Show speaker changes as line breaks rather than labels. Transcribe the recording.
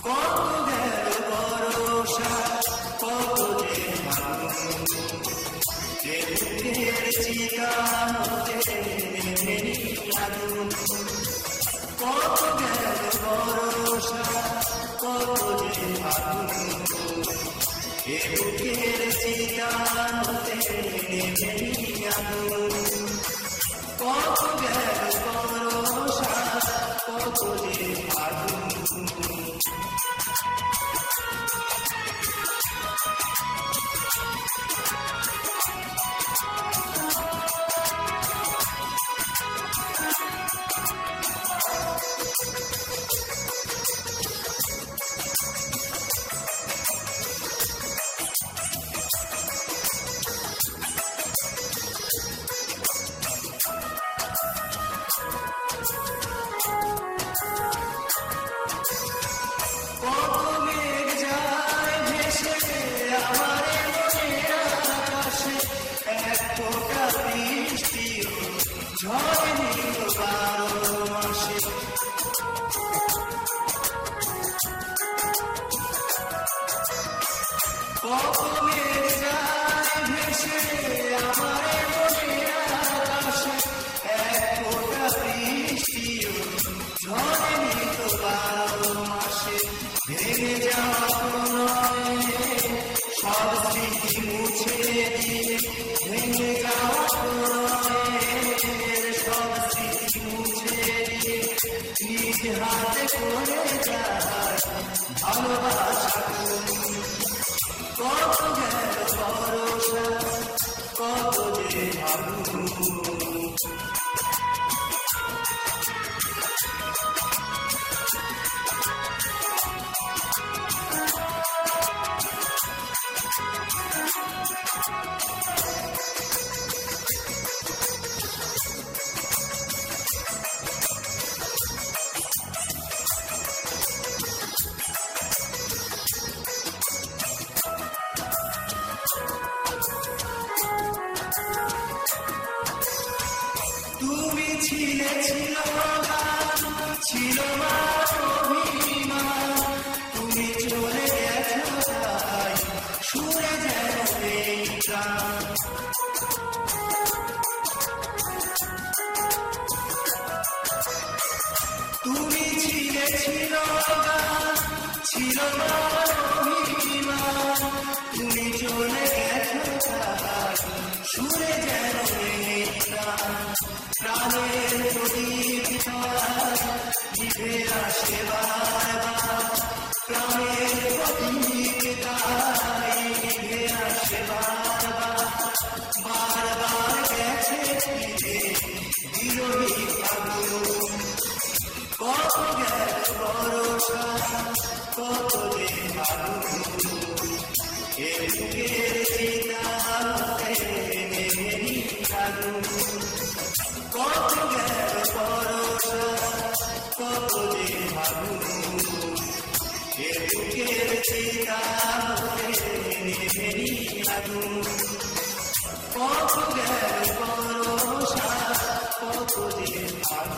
কত গেল ভরসা, কত যে চিতাতে আগুন, কত গেল ভরসা, কত যে আগুন, বুকের চিতাতে আগুন, কত গেল ভরসা, কত যে আগুন। সব স্মৃতি মুছে দিয়ে ভেঙে যাওয়া সব স্মৃতি মুছে দিয়ে নিজ হাতে করে যায় ভালোবাসা। কত গেল ভরসা, কত যে আগুন, তুমি ছিলে ছিল ছিল না অভিমান, তুমি চলে গেছো তাই সুরে যেন এই প্রাণ। তুমি ছিলে ছিল ছিল না অভিমান, তুমি চলে গেছো তাই সুরে যেন এই প্রাণ। প্রাণের প্রদীপ নিভে আসে বারবার, প্রাণের প্রদীপ নিভে আসে বারবার, বারবার গেছে বিরোহী আগুন। কত গেল ভরসা, কত যে আগুন, এ বুকের চিতাতে আগুন। কত গেল ভরসা, কত যে আগুন, এ বুকের চিতাতে আগুন। কত গেল ভরসা, কত যে আগুন।